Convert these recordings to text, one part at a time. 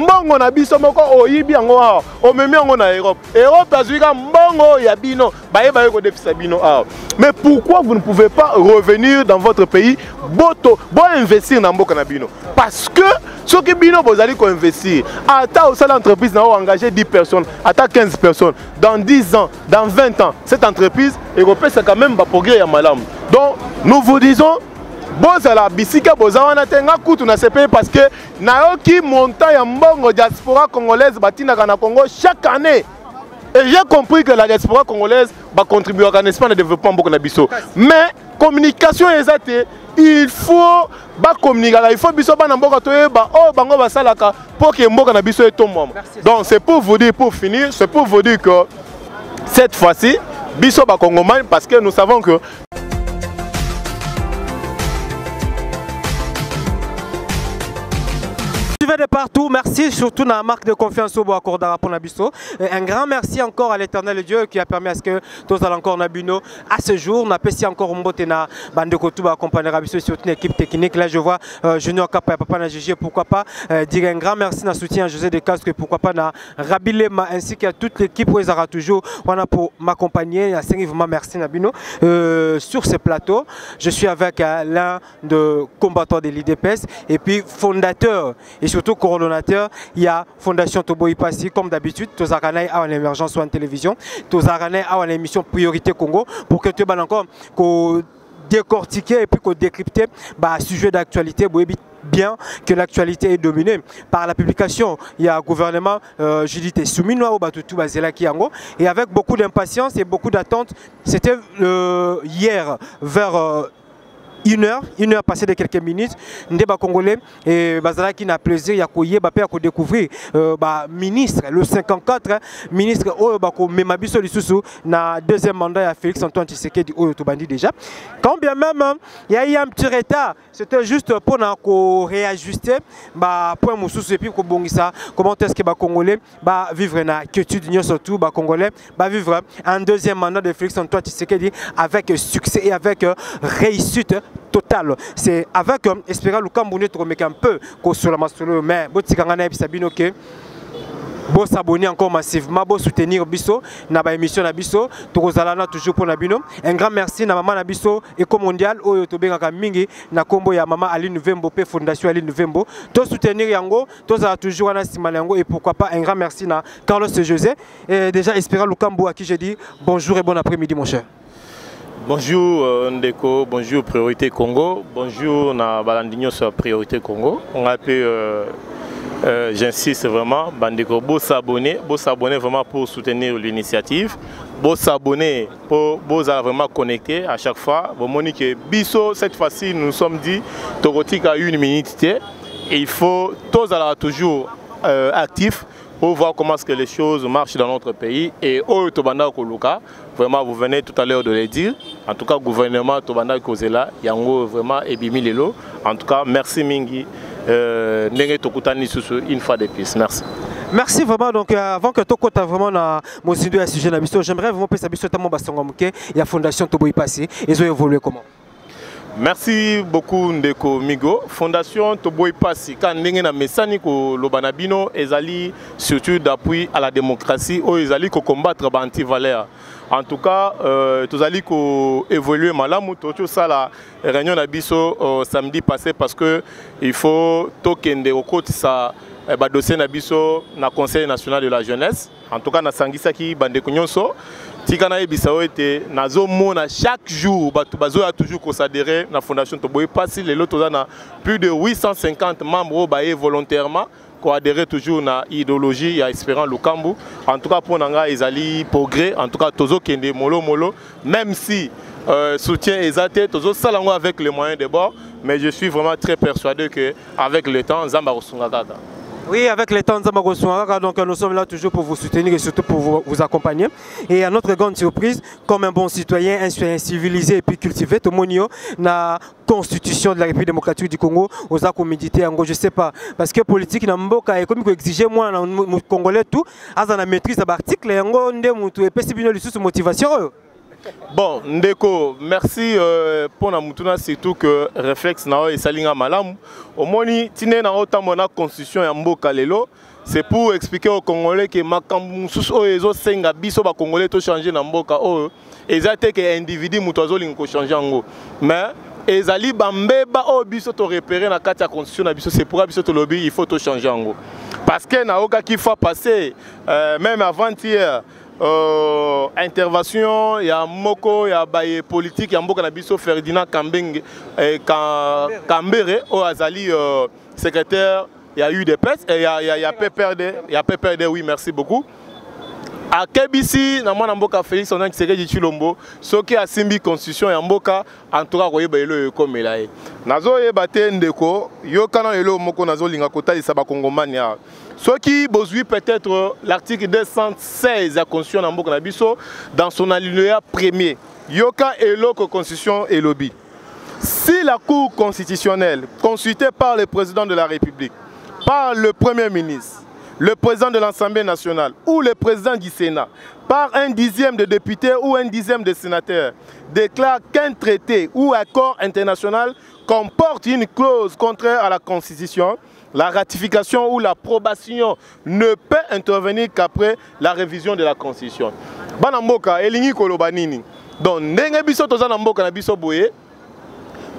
mbongo na biso moko oyibi yango awa omemi yango na Europe. Europe azwika mbongo ya bino baye ko defisa bino awa. Mais pourquoi vous ne pouvez pas revenir dans votre pays bo investir na mboka na bino? Parce que ce que bino bozali ko investir ata au sein de l'entreprise na engager 10 personnes, ata 15 personnes dans 10 ans, dans 20 ans, cette entreprise européenne c'est quand même ba progrès ya malamu. Donc nous vous disons bozala bisika bozawana tenga kutu na CPI parce que nayoki montant ya mbongo diaspora congolaise batinaka na Congo chaque année. Et j'ai compris que la diaspora congolaise va contribuer à l'espace de développement beaucoup na biso. Mais communication exacte, il faut communiquer, il faut biso ba na mboka toyeba oh bango basalaka pour que mboka na biso etombe. Donc c'est pour vous dire, pour finir, c'est pour vous dire que cette fois-ci biso ba Congomais parce que nous savons que de partout, merci surtout dans la marque de confiance au Boakordara pour Nabiso. Un grand merci encore à l'éternel Dieu qui a permis à ce que tous allons encore Nabino à ce jour. On apprécie encore Mbotena Bande Kotou accompagner Nabiso sur une équipe technique. Là je vois Junior Kappa et Papa Najigi, pourquoi pas dire un grand merci à soutien à José de Casque, pourquoi pas na Rabilema ainsi qu'à toute l'équipe où ils auront toujours pour m'accompagner. Vraiment merci Nabino. Sur ce plateau, je suis avec l'un de combattants de l'IDPS et puis fondateur et surtout coordonnateur, il y a Fondation Toboy Passi, comme d'habitude, tous arranais à l'émergence sur la télévision, tous arranais à l'émission Priorité Congo, pour que tu aies encore décortiquer et puis décrypter sujet d'actualité. Bien que l'actualité est dominée par la publication, il y a un gouvernement Judith Souminoa au Batutu Bazelaki Yango et avec beaucoup d'impatience et beaucoup d'attente, c'était hier vers 1 heure passée de quelques minutes, Ndeba Congolais et Bazalaki n'a plaisir à découvrir ministre, le 54 ministre Oyobako Memabiso Lissousou, na deuxième mandat à Félix Antoine Tshisekedi Oyotobandi déjà. Quand bien même il y a eu un petit retard, c'était juste pour réajuster point Moussous et puis comment est-ce que les Congolais vivre na quiétude surtout Congolais vivre un deuxième mandat de Félix Antoine Tshisekedi avec succès et avec réussite total. C'est avec Espéra Lukamboune un peu sur la masolo mais botikangana bisabino ke bo s'abonner encore massivement, bo soutenir biso na ba émission na biso tokozalana toujours pour nabino. Un grand merci na maman na biso Eco Mondial oyo tobengaka mingi na kombo ya maman Aline Vembo pe Fondation Aline Vembo to soutenir yango to za toujours na simala yango et pourquoi pas un grand merci na Carlos José et déjà Espéra Lukambo à qui je dis bonjour et bon après-midi mon cher. Bonjour Ndeko, bonjour Priorité Congo, bonjour na Balandinho sur Priorité Congo. On a pu, j'insiste vraiment, Bandeko, beau s'abonner vraiment pour soutenir l'initiative, beau s'abonner pour vraiment connecter à chaque fois. Bon, Monique Bisso, cette fois-ci, nous sommes dit, Torotique a 1 minute et il faut tous toujours actifs pour voir comment est-ce que les choses marchent dans notre pays. Et au Tobanda Koluka, vraiment vous venez tout à l'heure de le dire. En tout cas, gouvernement Tobanda Kozela, Yango vraiment Ebimi Lelo. En tout cas, merci Mingi. Nenge Tokutani une fois de plus. Merci. Merci vraiment. Donc avant que Toko ta vraiment na mon sujet à sujet na biso, j'aimerais vraiment passer biso tamo basonga muke il y a Fondation Toboy Passi. Ils ont évolué comment? Merci beaucoup Ndeko Migo. Fondation Toboy Passi quand ndenge na mesani ko lobanabino ezali surtout d'appui à la démocratie ou ezali ko combattre ba anti-valeurs. En tout cas, tous allez évoluer malamu tout ça la réunion nabiso samedi passé parce que il faut tokende au côté ça dossier nabiso na Conseil national de la jeunesse. En tout cas na sangisa ki bande kunyonso tikana ebisao était nazo mona chaque jour bazo a toujours considéré na Fondation Toboy Passi les lots na plus de 850 membres baé volontairement adhérer toujours à l'idéologie à Espérant Lukambu. En tout cas pour Nanga Ezali progrès, en tout cas Tozo Kende Molo même si soutien exalté Tozo Salango avec les moyens de bord, mais je suis vraiment très persuadé que avec le temps Zamba Osungakaka. Oui, avec les temps de donc nous sommes là toujours pour vous soutenir et surtout pour vous accompagner. Et à notre grande surprise, comme un bon citoyen, un citoyen civilisé et puis cultivé, tout le monde na constitution de la République démocratique du Congo, aux accords méditer en gros, je sais pas, parce que politique n'a pas et comme il exiger moi dans Congolais tout, à la maîtrise de l'article, et en gros, on est peu motivation. Bon, Ndeko, merci pour la moutuna, surtout que réflexe na et salinga malam. Au moni, tine na ota mona constitution ya mboka lelo, c'est pour expliquer aux Congolais que makambu susu oyo senga biso ba Congolais to changer na mboka oyo ezate que individu muto azolinga ko changer ngo mais ezali bambeba oyo biso to repérer na kati ya constitution na biso c'est pour biso to lobby il faut to changer ngo parce que na oka qui fois passé même avant-hier intervention ya moko ya baye politique ya mboka na biso Ferdinand Kambenge Kambere o azali secrétaire il y a eu des presse et il y a PPRD oui merci beaucoup à Kebisi na mwana mboka Félix Antoine Tshisekedi Tshilombo soki asimbi constitution ya mboka en tout cas koyeba elo ekomela ye nazo yeba te ndeko yokana elo moko nazo linga kotalisa ba kongomani ya soki bozui peut-être l'article 216 ya constitution na mboka na biso dans son alinéa premier yoka elo ko constitution et lobby si la cour constitutionnelle consultée par le président de la République par le premier ministre le président de l'Assemblée nationale ou le président du Sénat, par un dixième de députés ou un dixième de sénateurs, déclare qu'un traité ou accord international comporte une clause contraire à la Constitution, la ratification ou l'approbation ne peut intervenir qu'après la révision de la Constitution. Banamboka, elingi kolobanini. Donc, ndenge biso toza na mboka na biso boye,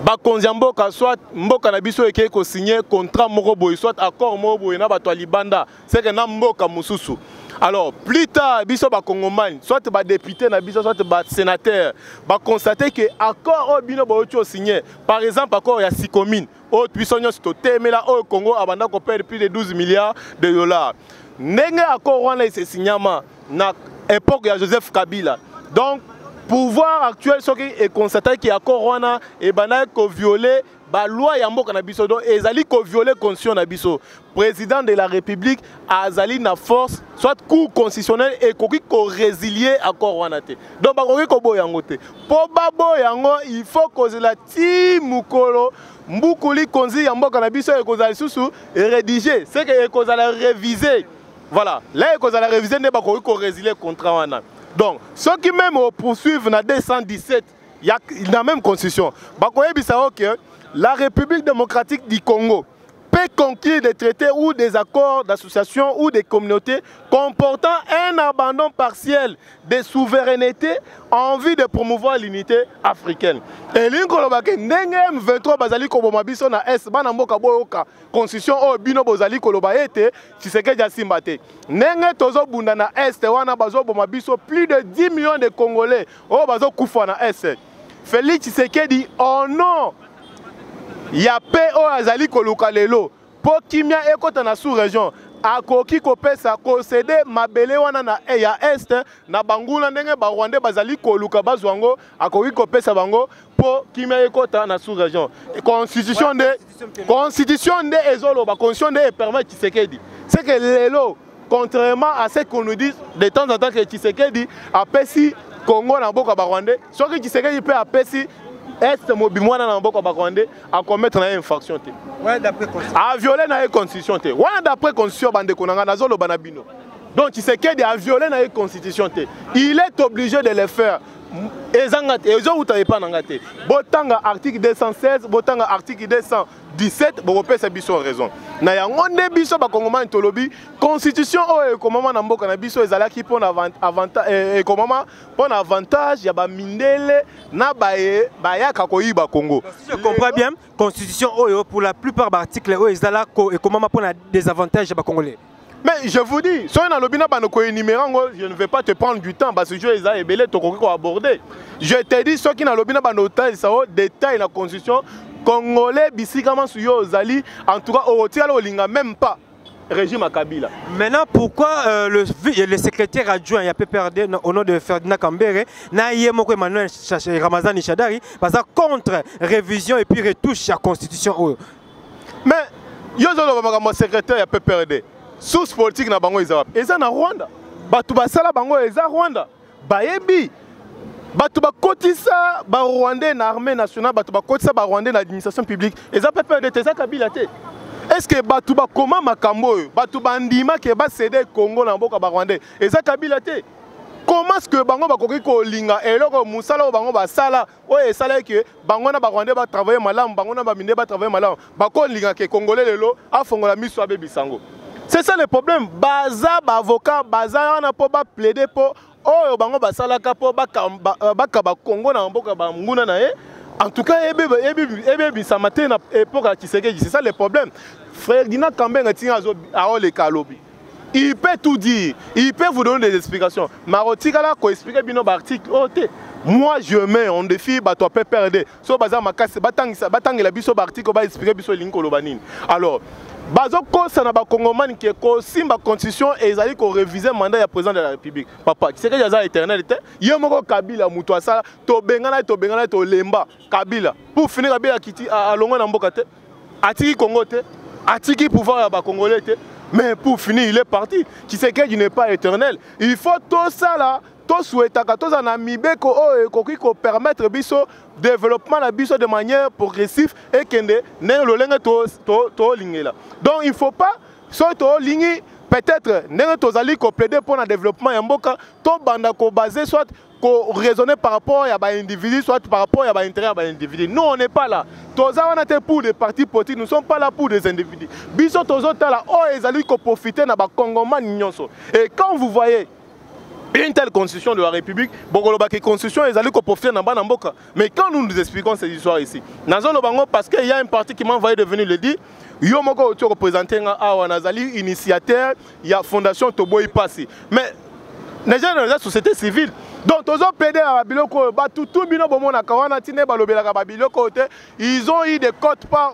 bakonzi mboka soit mboka na biso eke ko signer contrat moko boy soit accord moko boy na bato libanda c'est que na mboka mususu alors plus tard biso ba kongomani soit ba député na biso soit ba sénateur ba constater que accord o bino ba ocho signer par exemple accord ya Sikomine o biso nyonso to temela au Congo abanda ko perdre plus de 12 milliards de dollars ndenge accord wana se signama na époque ya Joseph Kabila donc pouvoir actuel ce qui est constaté qu'il y a corona et banal ko violer ba loi ya mboka na biso donc ezali ko violer constitution na biso président de la République azali na force soit cour constitutionnelle et ko résilier accord wana te donc ba ko boyango te po ba boyango il faut que la ti mukolo mbukuli konzi ya mboka na biso e ko zali susu rédiger c'est que e ko zala réviser voilà là e ko zala réviser ne ba ko résilier contrat wana. Donc, ceux qui même poursuivent dans 217, il y a la même constitution. La République démocratique du Congo peut conclure des traités ou des accords d'association ou des communautés comportant un abandon partiel de souveraineté en vue de promouvoir l'unité africaine. Et l'Inkolobake, Nengem 23 Bazali Kobomabiso na S, Banamboka Boyoka, Constitution o Bino Bozali Kolobaete, Tshisekedi Asimbate. Nenge Tozo Bunda na S, Wana Bazo Bomabiso, plus de 10 millions de Congolais, O Bazo Koufa na S. Félix Tshisekedi, oh non! Ya pe o azali koluka lelo po kimia ekota na sous-région akoki kopesa kosede mabele wana na ya est na bangula ndenge ba Rwanda bazali koluka bazwango akoki kopesa bango po kimia ekota na sous-région constitution de ezolo ba constitution de permet Tshisekedi c'est que lelo contrairement à ce qu'on nous dit de temps en temps que Tshisekedi apesi Congo na boka ba Rwanda so que Tshisekedi peut apesi est mobimwana na mboko bakonde à commettre une infraction té ouais d'après constitution a violer na constitution té ouais d'après constitution bande konanga nazolo banabino donc Tshisekedi a violé na constitution té il est obligé de le faire ezangate ezo utaye pa nangate botanga article 216 botanga article 217 bopesa biso raison na yango nde biso bakongomani tolobi constitution oyo ekomama na mboka na biso ezalaki pona avantage ekomama pona avantage ya bamindele na bayaka koyiba Congo. Si je comprends bien constitution oyo pour la plupart d'articles oyo ezala ko ekomama pona des avantages ya bakongolais. Mais je vous dis, si on a l'obina banoko énumérango, je ne vais pas te prendre du temps parce que je les ai belé to aborder. Je te dis ceux qui na l'obina banota ça détail la constitution congolais bisikama suyo zali en tout cas au tialo linga même pas régime à Kabila. Maintenant pourquoi le secrétaire adjoint il y a PPRD au nom de Ferdinand Kambere na yemoko Emmanuel Ramazani Shadari parce que contre révision et puis retouche la constitution. Mais yo zolo ba secrétaire ya PPRD source politique na bango ezap eza na Rwanda batu basala bango eza Rwanda bayebi batu bakotisa ba Rwandais na armée nationale batu bakotisa ba Rwandais na administration publique eza PPRD teza Kabila te est-ce que batu bakoma makambo batu bandima ke ba céder Congo na mboka ba Rwandais eza Kabila te comment est-ce que bango bakoki ko linga eloko musala bango basala oyo esala ke bango na ba Rwandais ba travailler malamu bango na ba minde ba travailler malamu bako linga ke Congolais lelo afongola miso abebisango C'est ça le problème. Baza, avocat, baza, on a pas plaidé pour. Oh, bango basalaka pour baka Congo na mboka ba nguna na e. En tout cas, ça matin na époque à Tshisekedi, c'est ça le problème. Frère Dina Kambeng a le kalobi. Il peut tout dire, il peut vous donner des explications. Marotika là, ko expliquer bino ba article. Moi je mets en défi ba toi peut perdre. So baza makase batang la biso ba article ba expliquer biso linko lobanine. Alors bazo ko ça na ba Congomani qui ko simba constitution et ezali ko réviser mandat ya président de la République. Papa, c'est que jaza éternel était. Yomoko Kabila muto asala to bengana to lemba Kabila. Pour finir Kabila kiti a longo na mboka te. Atiki Congo te. Atiki pouvoir ya ba Congolais te. Mais pour finir, il est parti. Qui sait qu'il n'est pas éternel. Il faut tout ça là. Tout souhaiter que tout en amibé ko permettre biso développement la biso de manière progressive et que ne le lenga to lingela. Donc il faut pas soit to lingi peut-être ne to zali ko plaider pour le développement ya mboka to banda ko basé soit ko raisonner par rapport à ba individu soit par rapport à ba intérêt à ba individu. Nous on n'est pas là. Toza on était pour des partis politiques, nous ne sommes pas là pour des individus. Biso tozo tala oh ezali ko profiter na ba Congomani nyonso. Et quand vous voyez une telle constitution de la République, la constitution est allée profiter dans Banamboka. Mais quand nous nous expliquons ces histoires ici, parce qu'il y a un parti qui m'a envoyé de venir le dire, il y a un représentant initiateur, il y a Fondation Toboy Passi. Mais les gens de la société civile, donc ils ont eu des codes par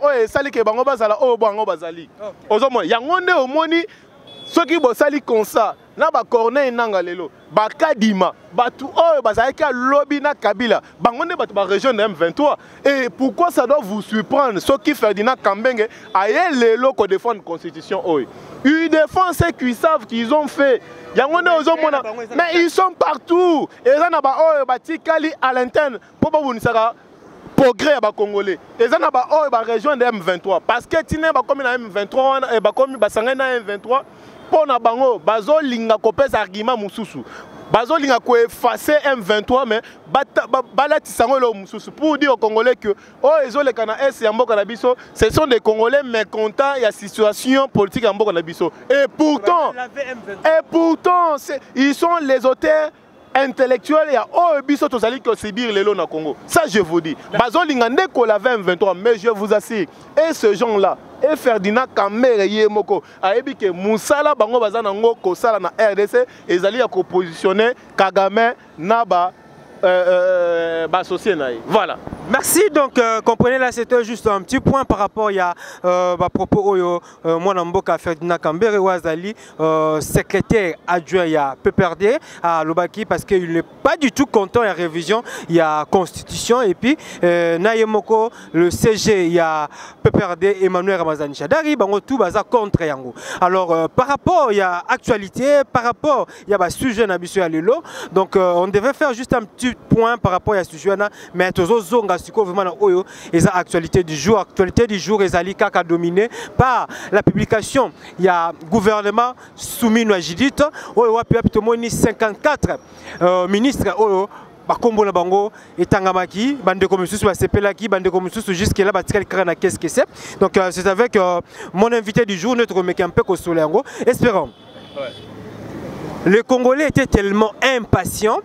ceux qui bossali comme ça, na ba Corneille nanga lelo, ba Kadima, batu oh bazalaki lobby na Kabila, bangonde batu ba région de M23. Et pourquoi ça doit vous surprendre ceux qui Ferdinand Kambenge aye lelo ko défendre la constitution oi. Ils défendent ce qu'ils savent qu'ils ont fait. Yangonde ozomona, mais ils sont partout. Et ça na ba oh ba tikali à l'interne pour pas vous nisaka progrès à Congolais. Et ça na ba oh ba région de M23 parce que tine ba comme na M23 et ba comme ba sanga na M23. Pour na bango bazo linga kopesa argument mususu bazo linga ko effacer M23 mais balati sango lo mususu pour dire aux Congolais que oh ezole kana es ya mboka na biso ce sont des Congolais mécontents il y a situation politique ya mboka na biso et pourtant ils sont les auteurs intellectuels il y a oh biso tozali ko subir lelo na Congo ça je vous dis bazo linga ndeko la M23 mais je vous assure et ce genre là et Ferdinand Kambere Yemoko ayebi ke musala bango baza nango ko sala na RDC ezali ya ko positionner Kagame na ba associé naï. Voilà. Merci. Donc, comprenez là, c'était juste un petit point par rapport à propos moi Namboka Ferdinand Kambere Ouazali, secrétaire adjoint à PPRD à Lobaki parce qu'il n'est pas du tout content de la révision, il y a constitution et puis Nayemoko, le CG, il y a PPRD Emmanuel Ramazani Chadari, bango tout baza contre yango. Alors, par rapport il y a actualité, par rapport il y a sujet Nabiso Alelo, donc on devait faire juste un petit point par rapport à ce sujet là, mais tozo zonga vraiment oyo et ça actualité du jour ezali kaka dominé par la publication il y a gouvernement soumis à Judith oyo wapi tomoni 54 ministres oyo bakombo na bango etangamaki bandeko mususu basepelaki bandeko mususu jusqu'à là batikali kaka na qu'est-ce que c'est. Donc c'est avec mon invité du jour notre mec un peu consolé yango espérons. Les Congolais étaient tellement impatients.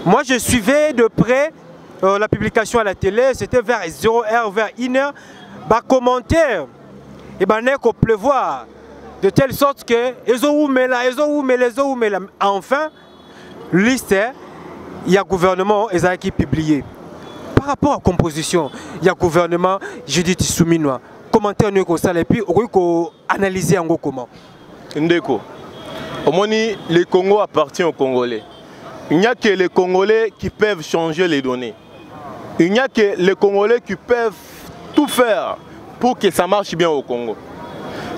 Moi je suivais de près la publication à la télé, c'était vers 0h, vers 1h. Bah, commentaire, et ben n'est qu'au pleuvoir. De telle sorte que, enfin, liste, il y a gouvernement, qui publié. Par rapport à la composition, il y a gouvernement, je dis Souminois. Commentaire, et puis, on peut analyser en gros comment. Ndeko, au moins, le Congo appartient aux Congolais. Il n'y a que les Congolais qui peuvent changer les données. Il n'y a que les Congolais qui peuvent tout faire pour que ça marche bien au Congo.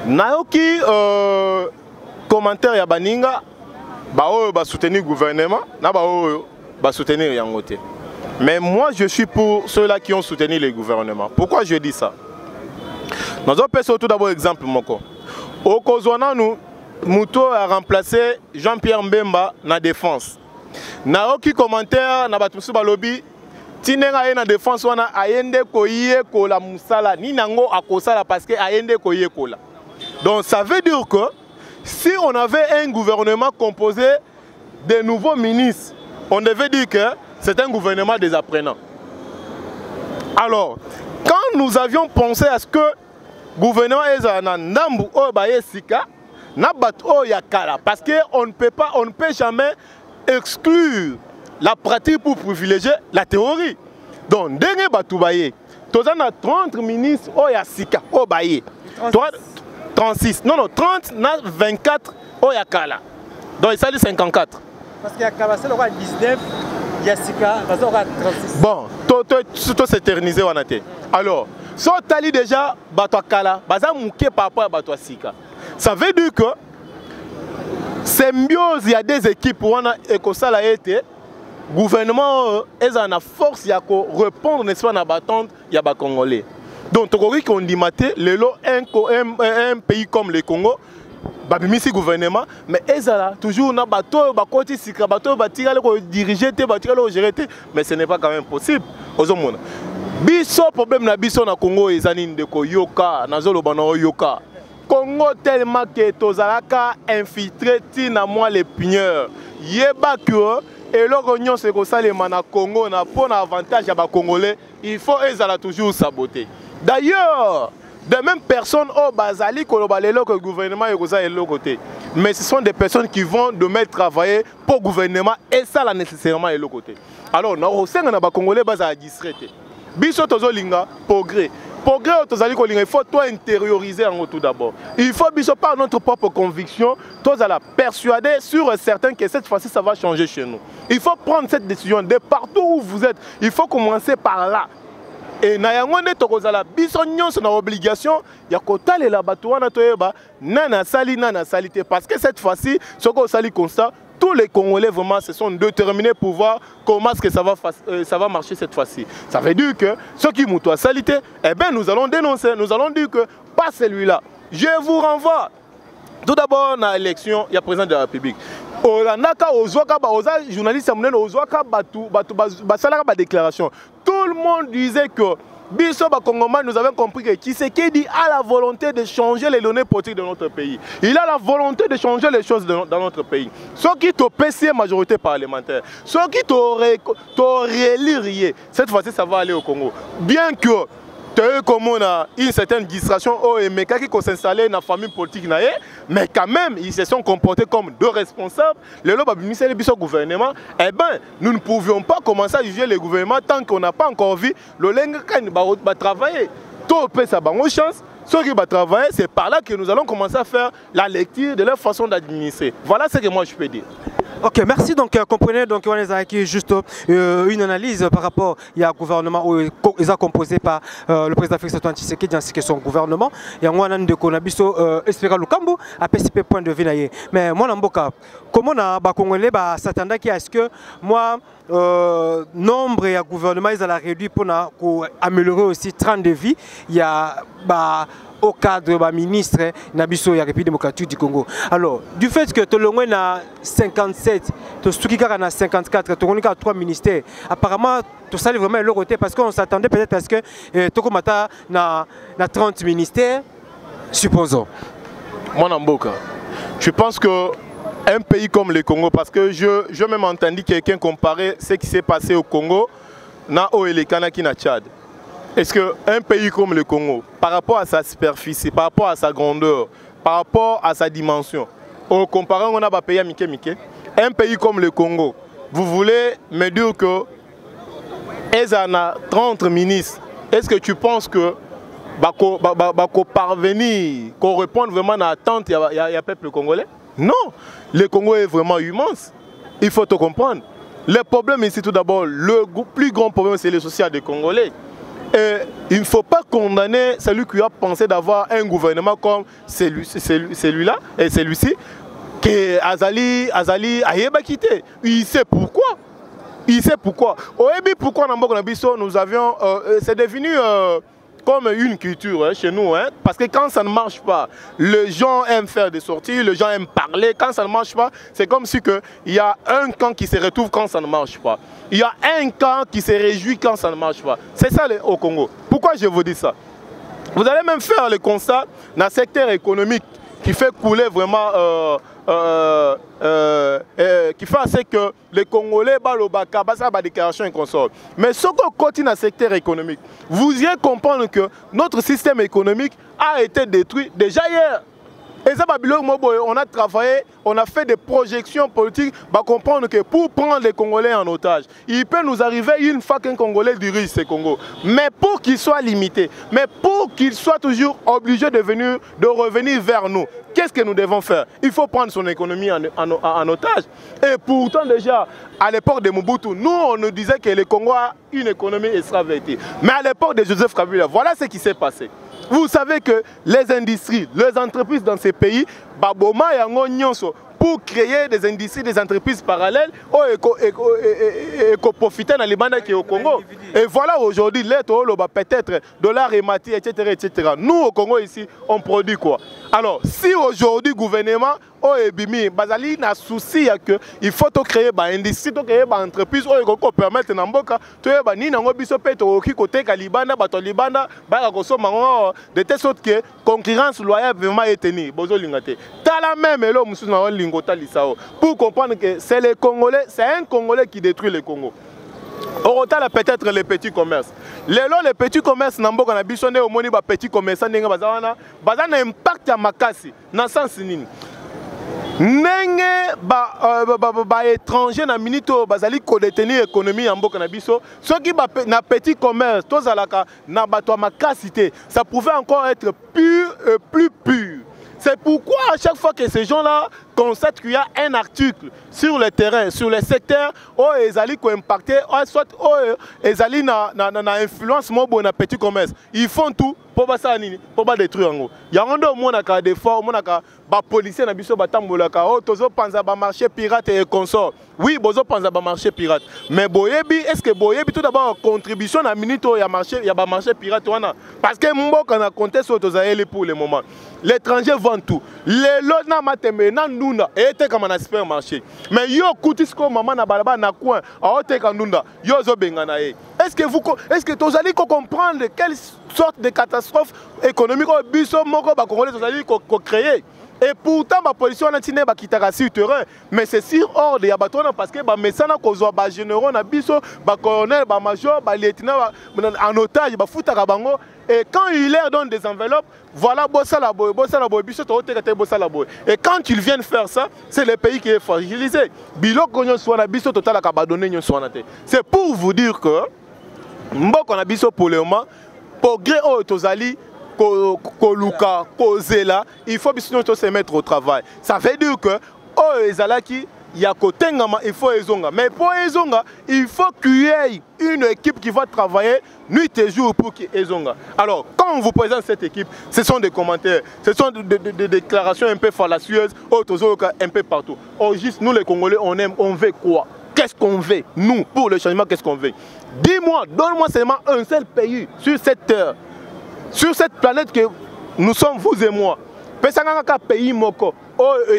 Naoki commentaire ya baninga ba soutenir le gouvernement, ba soutenir yangote. Mais moi je suis pour ceux-là qui ont soutenu le gouvernement. Pourquoi je dis ça? Nous avons tout d'abord exemple moko. Au Kozwana nous Mouto a remplacé Jean-Pierre Mbemba na défense. Naoki commentaire na batusu balobi tinenga na défense wana ayende koye kola musala ni nango akosala parce que ayende koye kola. Donc ça veut dire que si on avait un gouvernement composé de nouveaux ministres, on devait dire que c'est un gouvernement des apprenants. Alors, quand nous avions pensé à ce que le gouvernement est un Ndambu Obaye Sika, parce qu'on ne peut jamais exclure la pratique pour privilégier la théorie. Donc, dernier Batoubaye, tu as 30 ministres Oya Sika Obaye. 36. Non, 30, 24 Oyakala. Donc, il s'agit 54. Parce qu'il y a Kala, c'est le roi 19, il y a Sika, c'est le roi 36. Bon, tout s'éterniser. Alors, si tu as déjà Batouakala, tu as mouké par rapport à Batouasika. Ça veut dire que symbiose, il y a des équipes où on a été. Gouvernement est en force de répondre n'est-ce pas à l'attente il y a des Congolais. Donc on dit un pays comme le Congo, babimisi gouvernement, mais ezala toujours na bateau bakoti sika bateau batikala ko diriger te batikala ko gérer te, mais ce n'est pas quand même possible. Ozomona. Biso problème na biso na Congo ezani ndeko yoka nazolo bana yoka. Congo tellement que tozalaka infiltré tina moi les pigneurs. Yeba que et l'orignon c'est que ça les mana Congo na pour avantage à ba Congolais, il faut ezala toujours saboter. D'ailleurs, de même personnes au Bazali que le gouvernement est de côté. Mais ce sont des personnes qui vont de mettre travailler pour le gouvernement et ça là nécessairement est de côté. Alors, nous sommes les Congolais à discréter. Biso tozolinga progrès. Progrès il faut toi intérioriser en tout d'abord. Il faut biso par notre propre conviction, tous à la persuader sur certains que cette fois-ci ça va changer chez nous. Il faut prendre cette décision de partout où vous êtes. Il faut commencer par là. Et na yangonde tokozala biso nyonso na obligation ya kotalela bato wana toyeba nana salite parce que cette fois-ci ce qu'on sali constat tous les Congolais vraiment se sont déterminés pour voir comment est-ce que ça va marcher cette fois-ci. Ça veut dire que ceux qui moutoient salité, eh bien nous allons dénoncer, nous allons dire que pas celui-là. Je vous renvoie. Tout d'abord dans l'élection, il y a président de la République. Journaliste déclaration. Tout le monde disait que Biso Bakongoma, nous avons compris que Tshisekedi a la volonté de changer les données politiques de notre pays. Il a la volonté de changer les choses dans notre pays. Ceux qui t'ont PC majorité parlementaire, ceux qui t'ont réélire, cette fois-ci ça va aller au Congo. Bien que tu as eu comme une certaine distraction mais qui s'est installé dans la famille politique, mais quand même ils se sont comportés comme deux responsables. Le gouvernement, eh bien nous ne pouvions pas commencer à juger le gouvernement tant qu'on n'a pas encore vu le lingue qui va travailler. Tout peut ça une chance. Ceux qui vont travailler, c'est par là que nous allons commencer à faire la lecture de leur façon d'administrer. Voilà ce que moi je peux dire. Ok, merci. Donc, comprenez, donc, on a juste une analyse par rapport au gouvernement où ils ont composé par le président Félix Antoine Tshisekedi ainsi que son gouvernement. Et on a de Konabiso Espéra Lukambu à PCP point de vue. Mais moi, Namboka, comment on a Congolais s'attendait à ce que moi, nombre et gouvernement, ils ont réduit pour améliorer aussi 30 de vie. Il y a au cadre du ministre Nabiso et la République démocratique du Congo. Alors, du fait que tout le monde a 57, tout ce qui a 54, tout le monde a 3 ministères, apparemment, tout ça est vraiment le côté parce qu'on s'attendait peut-être à ce que tout le monde a 30 ministères, supposons. Mon Amboka, je pense que un pays comme le Congo, parce que je même entendu quelqu'un comparer ce qui s'est passé au Congo, na o et les Kanaki na Tchad. Est-ce qu'un pays comme le Congo, par rapport à sa superficie, par rapport à sa grandeur, par rapport à sa dimension, en comparant on a un pays à un pays comme le Congo, vous voulez me dire que ils ont 30 ministres, est-ce que tu penses que parvenir, qu'on réponde vraiment à l'attente, il y a peuple congolais? Non, le Congo est vraiment immense, il faut te comprendre. Le problème ici tout d'abord, le plus grand problème c'est le social des Congolais. Et il ne faut pas condamner celui qui a pensé d'avoir un gouvernement comme celui-là et celui-ci, que Azali a quitté. Il sait pourquoi. Il sait pourquoi. Pourquoi nous avions. C'est devenu comme une culture chez nous. Parce que quand ça ne marche pas, les gens aiment faire des sorties, les gens aiment parler. Quand ça ne marche pas, c'est comme si il y a un camp qui se retrouve quand ça ne marche pas. Il y a un camp qui se réjouit quand ça ne marche pas. C'est ça au Congo. Pourquoi je vous dis ça? Vous allez même faire le constat dans le secteur économique qui fait couler vraiment, qui fait assez que les Congolais balobaka, basa ba déclaration et consort. Mais ce qu'on continue dans le secteur économique, vous y comprendre que notre système économique a été détruit déjà hier. Et ça, on a travaillé, on a fait des projections politiques pour comprendre que pour prendre les Congolais en otage, il peut nous arriver une fois qu'un Congolais dirige ce Congo. Mais pour qu'il soit limité, mais pour qu'il soit toujours obligé de revenir vers nous, qu'est-ce que nous devons faire? Il faut prendre son économie en otage. Et pourtant déjà, à l'époque de Mobutu, nous on nous disait que le Congo a une économie extravertie. Mais à l'époque de Joseph Kabila, voilà ce qui s'est passé. Vous savez que les industries, les entreprises dans ces pays, baboma yango nyonso pour créer des industries, des entreprises parallèles profiter dans les bandes qui au Congo. Et voilà aujourd'hui, peut-être dollar et matière, etc., etc. Nous au Congo ici, on produit quoi? Alors, si aujourd'hui le gouvernement bazali na souci que il faut créer une industrie, créer une entreprise qui permettre na mboka to ba ni nango biso pe to ki côté kalibanda bato libanda ba ko so mango de telle sorte que concurrence loyale vraiment est tenue bozo lingate tala même elo musu na lingota lisao pour comprendre que c'est les Congolais, c'est un Congolais qui détruit le Congo. Au retard peut-être les petits commerces. Les petits commerces n'amboka na biso ne omoni ba petits commerçants ndenge bazana bazana impact ya makasi na sens nini. Nenge ba étranger na minito bazali ko détenir économie en mboka na biso soki ba na petit commerce tozalaka na bato makasi te ça pouvait encore être plus pur. C'est pourquoi à chaque fois que ces gens-là constatent qu'il y a un article sur le terrain, sur le secteur, où ils allaient impacter, soit ils allaient na influence mobo na petit commerce. Ils font tout pour pas détruire. Il y a un monde des fois, ba policiers na biso batambolaka, tozo panza ba marché pirate et consort. Oui, bozo panza ba marché pirate. Mais boyebi, est-ce que boyebi tout d'abord contribution na minito ya marché, ya ba marché pirate wana? Parce que mboka na contexte tozaeli pour le moment. L'étranger vend tout. Les lots na mateme na ndunda et comme un supermarché. Mais yo kutisko maman na balaba na coin, a ote kandunda, yo zo bengana e. Est-ce que vous allez comprendre quelle sorte de catastrophe économique au biso moko ba congolais vous allez créer? Et pourtant ma position na tine ba kitaka sur terrain, mais c'est sur ordre ya batona parce que ba mesana kozwa ba généraux na biso, ba colonel, ba major, ba lieutenant en otage, ba futaka bango. Et quand il leur donne des enveloppes, voilà, bossa la boy, biso to te bossa la boy. Et quand ils viennent faire ça, c'est le pays qui est fragilisé. Bilok konyo swana biso total ka badonner nyo swana te. C'est pour vous dire que mboko na biso pour le moment, pour gré o tozali Koluka, Kozela, il faut bien se mettre au travail. Ça veut dire que Ezalaki, il y a Kotengama, il faut Ezonga. Mais pour Ezonga, il faut qu'il y ait une équipe qui va travailler nuit et jour pour qu'il y ait Ezonga. Alors, quand on vous présente cette équipe, ce sont des commentaires, ce sont des déclarations un peu fallacieuses, un peu partout. Or, juste nous les Congolais, on aime, on veut quoi? Qu'est-ce qu'on veut? Nous, pour le changement, qu'est-ce qu'on veut? Dis-moi, donne-moi seulement un seul pays sur cette terre. Sur cette planète que nous sommes, vous et moi, un pays moko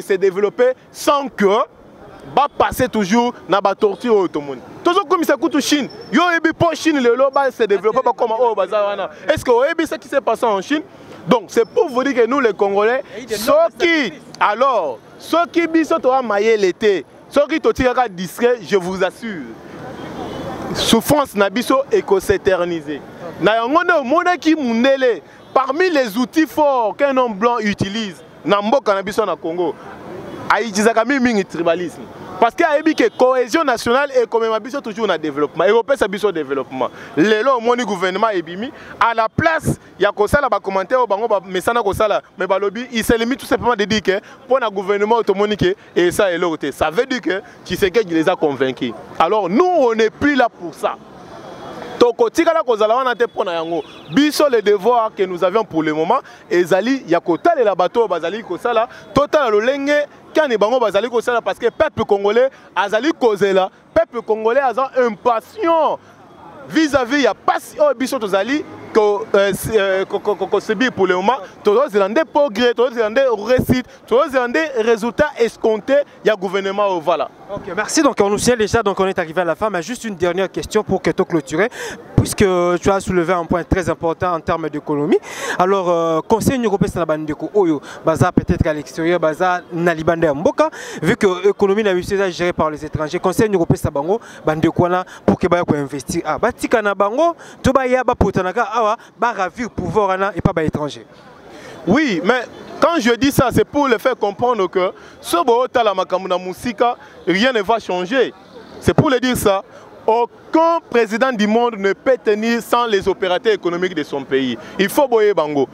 s'est développé sans que va passer toujours dans la torture au monde. Toujours comme ça coûte Chine. Yo ebi pour Chine le loba s'est développé pas comme au bazar. Est-ce que ebi ce qui s'est passé en Chine? Donc c'est pour vous dire que nous les Congolais, ceux qui biso to mailler l'été, ceux qui to tiraka discret, je vous assure. Souffrance nabiso éco s'éterniser. Parmi les outils forts qu'un homme blanc utilise, na Congo, il tribalisme. Parce qu'il y a une cohésion nationale et comme il toujours dans le développement. Européen, c'est le développement. Le gouvernement est bimi. À la place, il y a des commentaires, mais il se limite tout simplement de dire que pour le gouvernement autonomique, et ça est l'autre. Ça veut dire que Tshisekedi les a convaincus. Alors nous, on n'est plus là pour ça. Les devoirs que nous avions pour le moment, Ezali, Yakota et la bateau, Bazali, Kosala, Total Lolenge, Kanibango, Bazali, Kosala, parce que le peuple congolais, Azali Kozela, peuple congolais, a impatient vis-à-vis, il n'y a pas si Bissot Ozali, que pour le moment, tous les progrès, tous les réussites, tous les résultats escomptés, il y a gouvernement, voilà. Ok, merci. Donc on nous signale déjà, donc on est arrivé à la fin, mais juste une dernière question pour que tu clôturer, puisque tu as soulevé un point très important en termes d'économie. Alors, Conseil européen na bandeko oyo, baza peut-être à l'extérieur, baza na libanda mboka, vu que l'économie na Russie est gérée par les étrangers. Conseil européen na bango bandeko na pour que ba ko investir. Ah, batika na bango, to ba ya ba potanaka awa ba ravir pouvoir na et pas ba étranger. Oui, mais quand je dis ça, c'est pour le faire comprendre que ce boota la makamuna musika, rien ne va changer. C'est pour le dire ça. Aucun président du monde ne peut tenir sans les opérateurs économiques de son pays. Il faut boyer bango.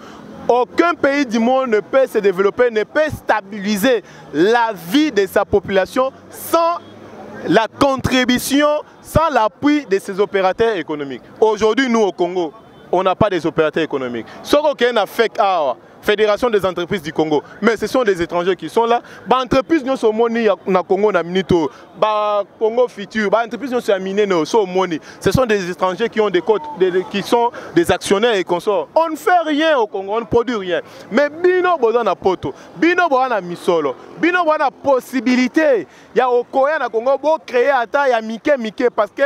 Aucun pays du monde ne peut se développer, ne peut stabiliser la vie de sa population sans la contribution, sans l'appui de ses opérateurs économiques. Aujourd'hui, nous au Congo, on n'a pas des opérateurs économiques. Ce qu'on a fait, Fédération des entreprises du Congo, mais ce sont des étrangers qui sont là. Bah, entreprises nous sommes moni na Congo na minito, bah Congo Futur, bah entreprises nous sommes miné no so moni. Ce sont des étrangers qui ont des cotes, qui sont des actionnaires et consorts. On ne fait rien au Congo, on ne produit rien. Mais bino boza na poto, bino boza na misolo, bino boza na possibilité. Il y a au Koya na Congo bo créer ata ya mike parce que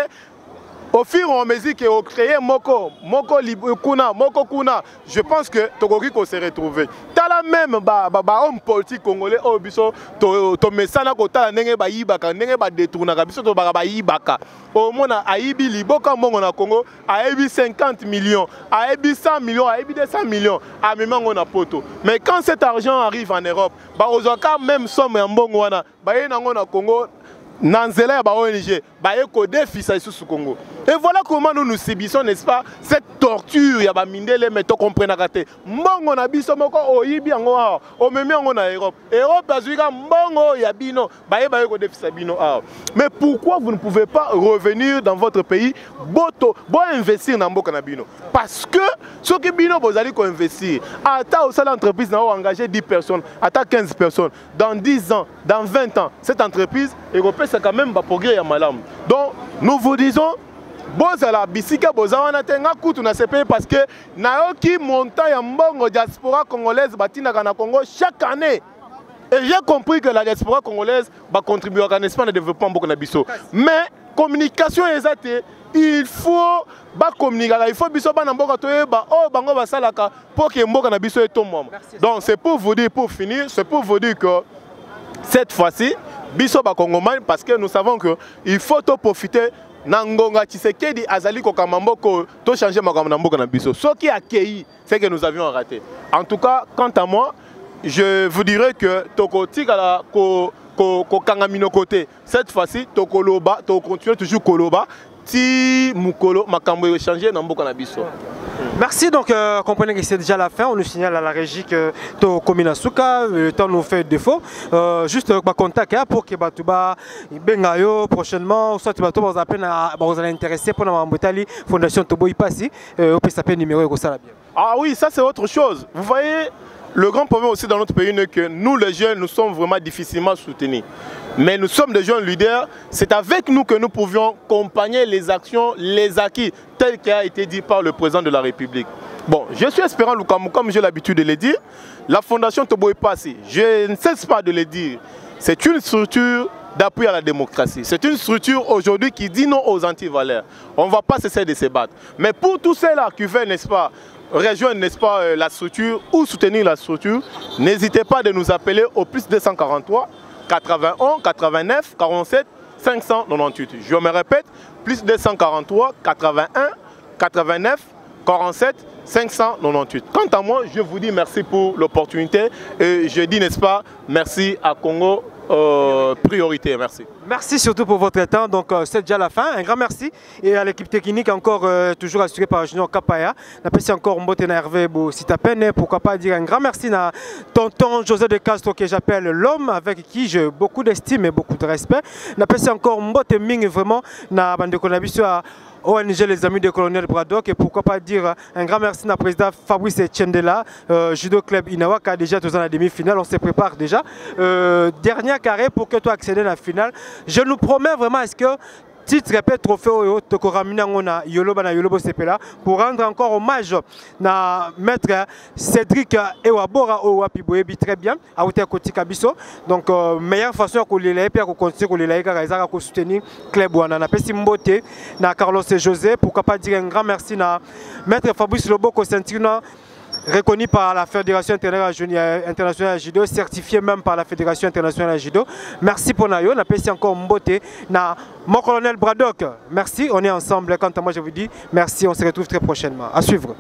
au fur et à mesure qu'on crée Moko Kuna, je pense que Togoriko s'est retrouvé. T'as la même homme politique congolais au biso to mesana ko tala nenge ba yibaka nenge ba détourna biso to ba yibaka. Au mona aibi liboka mongo na Congo, aibi 50 millions, aibi 100 millions, aibi 200 millions, a memango na poto. Mais quand cet argent arrive en Europe, ba ozaka même somme en mbongo wana, ba yenango na Congo Nanzela ya ba ONG, ba eko défisa ici sous Congo. Et voilà comment nous subissons, n'est-ce pas, cette torture ya ba mindele mais to comprendre raté. Mbongo na biso moko oyibi yango a, o memi yango na Europe. Europe azuika mbongo ya bino, ba eko défisa bino a. Mais pourquoi vous ne pouvez pas revenir dans votre pays boto, bo investir na mboka na bino? Parce que ce que bino bozali ko investir, ata au sein de l'entreprise na engagé 10 personnes, ata 15 personnes, dans 10 ans, dans 20 ans, cette entreprise européenne c'est quand même pas progrès à malam. Donc nous vous disons bozala bisika bozawana tenga kutu na CPI parce que nayoki montant ya mbongo diaspora congolaise batina na Congo chaque année. Et j'ai compris que la diaspora congolaise va contribuer à l'espace de développement beaucoup na biso. Mais communication exacte, il faut communiquer, il faut biso ba na mboka to ba o bango ba salaka pour que mboka na biso etombe. Donc c'est pour vous dire, pour finir, c'est pour vous dire que cette fois-ci biso ba Congoman parce que nous savons que il faut profiter Nangonga Tshisekedi azali ko kamamboko to changer makambo na mboka na biso. Ce qui a accueilli, c'est que nous avions raté. En tout cas, quant à moi, je vous dirais que toko tika ko kangamino côté. Cette fois-ci toko loba, toko continuer toujours koloba ti mukolo makambo changer na mboka na biso. Merci, donc comprenez que c'est déjà la fin. On nous signale à la régie que to komina suka, le temps nous fait défaut. Juste contact pour que batuba bengayo prochainement, soit tu vas vous appeler vous allez intéresser pour la Mambotali Fondation Tobo Ipasi, on peut s'appeler numéro et ça bien. Ah oui, ça c'est autre chose. Vous voyez, le grand problème aussi dans notre pays est que nous les jeunes, nous sommes vraiment difficilement soutenus. Mais nous sommes des jeunes leaders, c'est avec nous que nous pouvions accompagner les actions, les acquis, tels qu'a été dit par le président de la République. Bon, je suis espérant, Lukamu, comme j'ai l'habitude de le dire, la Fondation Tobo Ipasi, je ne cesse pas de le dire, c'est une structure d'appui à la démocratie. C'est une structure aujourd'hui qui dit non aux antivaleurs. On ne va pas cesser de se battre. Mais pour tous ceux-là qui veulent, n'est-ce pas, rejoindre, n'est-ce pas, la structure ou soutenir la structure, n'hésitez pas de nous appeler au plus 243 81 89 47 598. Je me répète, plus 243 81 89 47 598. Quant à moi, je vous dis merci pour l'opportunité et je dis, n'est-ce pas, merci à Congo Priorité. Merci. Merci surtout pour votre temps. Donc c'est déjà la fin. Un grand merci et à l'équipe technique encore toujours assurée par Junior Kapaya. N'apprécie encore Mbotena Hervé Sitapen. Pourquoi pas dire un grand merci à tonton José de Castro que j'appelle l'homme avec qui j'ai beaucoup d'estime et beaucoup de respect. N'apprécie encore Mbote Ming vraiment na bande konabiso à ONG les amis de colonel Braddock et pourquoi pas dire un grand merci à président Fabrice Tchendela, Judo Club Inawa qui a déjà tous en la demi-finale, on se prépare déjà. Dernier carré pour que tu accèdes à la finale. Je nous promets vraiment est-ce que titre et trophée oyo toko ramener ngona yoloba na yolobo sepela pour rendre encore hommage na maître Cédric Ewabora Owapi boyebi très bien a été côté kabiso donc meilleure façon ko lela et puis ko continuer ko lela ka ezaka ko soutenir club wana na pesi mbote na Carlos et José pourquoi pas dire un grand merci na maître Fabrice Loboko Centrino reconnu par la Fédération internationale de judo, certifié même par la Fédération internationale de judo. Merci pour Nayo, on a passé encore Mbote, na mon colonel Braddock. Merci, on est ensemble. Quant à moi, je vous dis merci, on se retrouve très prochainement. À suivre.